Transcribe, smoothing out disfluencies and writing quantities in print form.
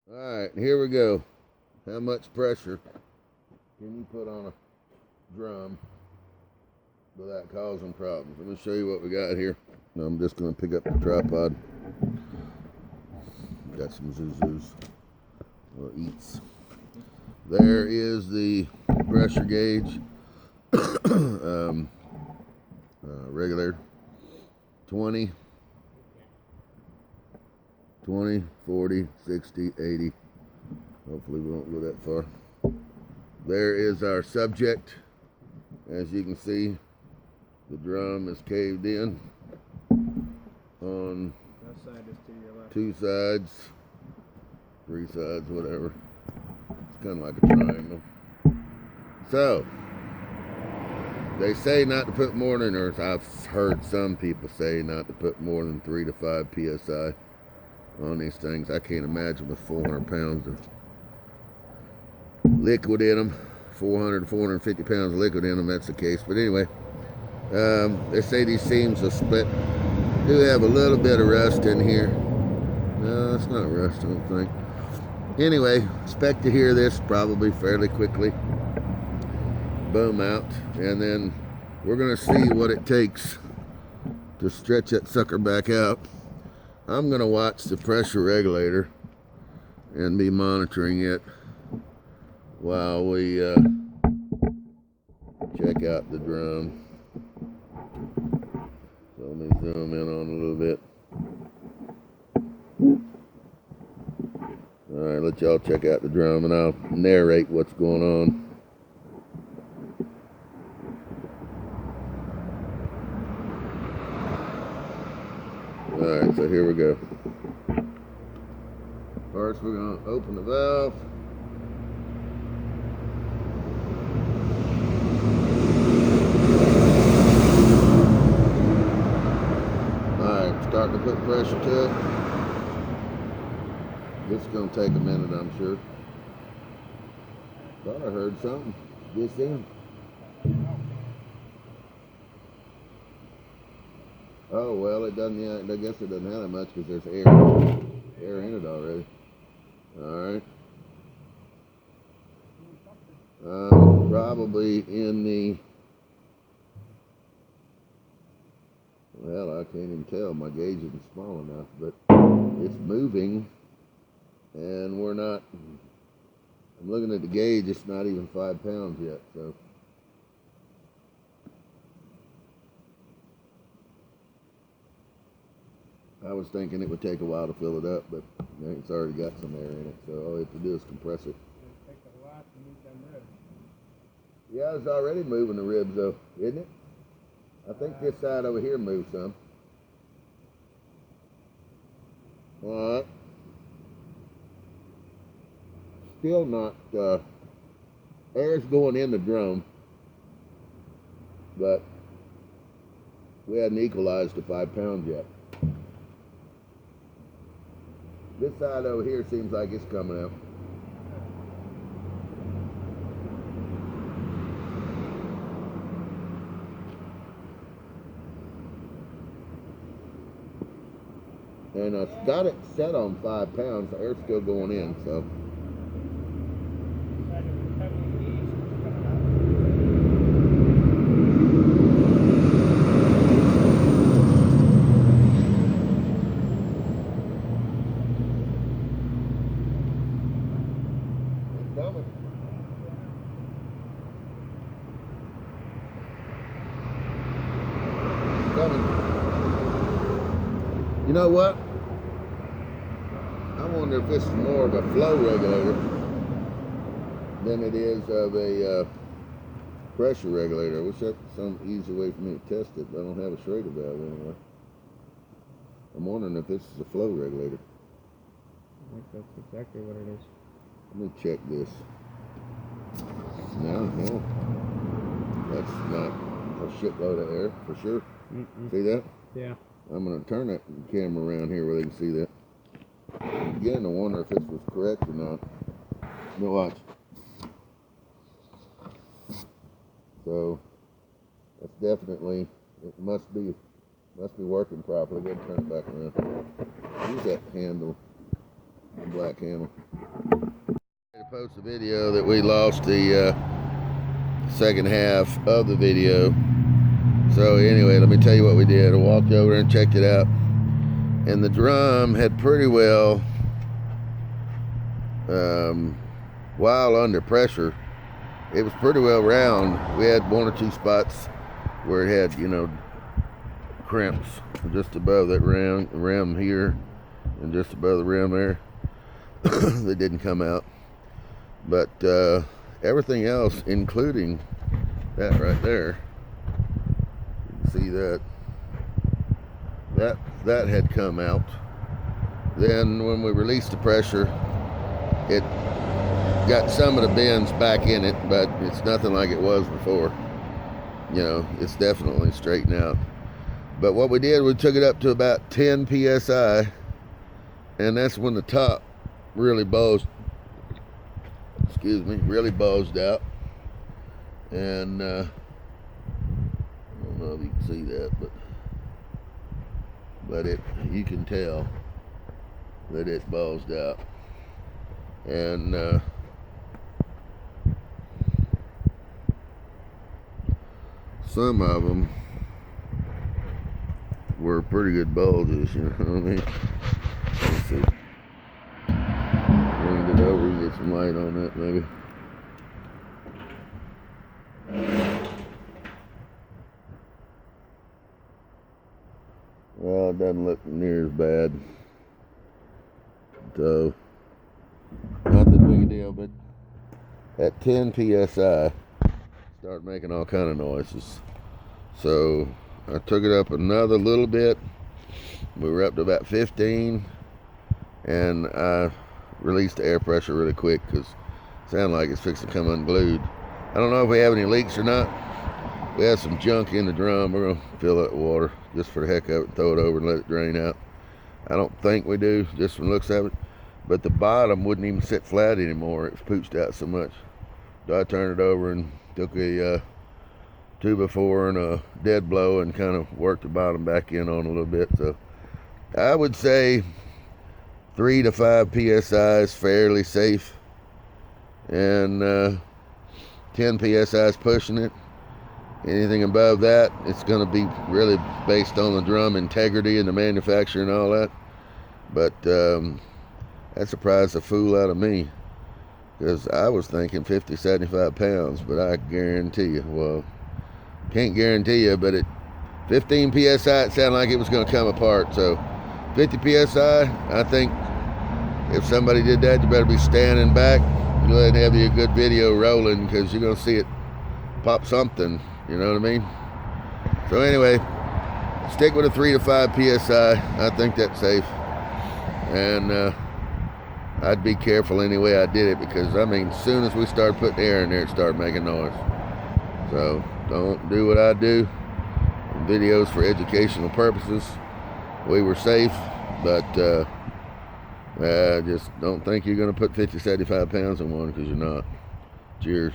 Alright, here we go. How much pressure can you put on a drum without causing problems? Let me show you what we got here. I'm just going to pick up the tripod. Got some Zuzus or eats. There is the pressure gauge regulator. 20, 40, 60, 80. Hopefully we won't go that far. There is our subject. As you can see, the drum is caved in on that side is to your left. 2 sides, 3 sides, whatever. It's kind of like a triangle. So, they say not to put more than, or I've heard some people say not to put more than 3 to 5 PSI on these things. I can't imagine with 400 pounds of liquid in them, 400 to 450 pounds of liquid in them, that's the case. But anyway, they say these seams will split. Do have a little bit of rust in here. No, it's not rust, I don't think. Anyway, expect to hear this probably fairly quickly. Boom out, and then we're gonna see what it takes to stretch that sucker back out. I'm gonna watch the pressure regulator and be monitoring it while we check out the drum. So let me zoom in on a little bit. Alright, let y'all check out the drum and I'll narrate what's going on. Alright, so here we go. First we're going to open the valve. Alright, starting to put pressure to it. This is going to take a minute, I'm sure. Thought I heard something. This in. Oh, well, it doesn't, yeah, I guess it doesn't have that much because there's air in it already. Alright. Probably in the, well, I can't even tell. My gauge isn't small enough, but it's moving, and we're not, I'm looking at the gauge, it's not even 5 pounds yet, so. I was thinking it would take a while to fill it up, but it's already got some air in it, so all I have to do is compress it. It'll take a lot to move them ribs. Yeah, it's already moving the ribs though, isn't it? I think this side over here moves some. Alright. Still not, air's going in the drum, but we hadn't equalized to 5 pounds yet. This side over here seems like it's coming out. And I've got it set on 5 pounds, the air's still going in, so. You know what? I wonder if this is more of a flow regulator than it is of a pressure regulator. I wish that was some easy way for me to test it, but I don't have a Schrader valve anyway. I'm wondering if this is a flow regulator. I think that's exactly what it is. Let me check this. No, that's not a shitload of air for sure. See that? Yeah. I'm going to turn that camera around here where they can see that. Again, I wonder if this was correct or not. Now watch. So that's definitely, it must be working properly. Go ahead and turn it back around. Use that handle. the black camel. To post a video that we lost the second half of the video. So anyway, let me tell you what we did. I walked over and checked it out, and the drum had pretty well, while under pressure, it was pretty well round. We had one or two spots where it had, you know, crimps just above that rim here and just above the rim there. They didn't come out, but everything else, including that right there, you can see that had come out. Then when we released the pressure, it got some of the bends back in it, but it's nothing like it was before. You know, it's definitely straightened out. But what we did, we took it up to about 10 PSI, and that's when the top really bulged, really bulged out. And I don't know if you can see that, but you can tell that it bulged out. And some of them were pretty good bulges, you know what I mean? Let's see. Bring it over and get some light on that, maybe. Well, it doesn't look near as bad. So, not that big a deal, but at 10 PSI, start making all kind of noises. So I took it up another little bit. We were up to about 15, and I released the air pressure really quick because it sounded like it's fixing to come unglued. I don't know if we have any leaks or not. We have some junk in the drum. We're going to fill that with water just for the heck of it and throw it over and let it drain out. I don't think we do, just from the looks of it. But the bottom wouldn't even sit flat anymore. It's pooched out so much. So I turned it over and took a 2x4 and a dead blow and kind of worked the bottom back in on a little bit. So I would say 3 to 5 PSI is fairly safe, and 10 PSI is pushing it. Anything above that, it's going to be really based on the drum integrity and the manufacturer and all that. But that surprised the fool out of me, because I was thinking 50, 75 pounds, but I guarantee you, well, can't guarantee you, but at 15 PSI, it sounded like it was going to come apart. So 50 PSI, I think if somebody did that, you better be standing back. Go ahead and have you a good video rolling, because you're going to see it pop something. You know what I mean? So anyway, stick with a 3 to 5 PSI. I think that's safe. And I'd be careful any way I did it, because, I mean, as soon as we started putting air in there, it started making noise. So don't do what I do. Videos for educational purposes. We were safe, but I just don't think you're going to put 50, 75 pounds in one, because you're not. Cheers.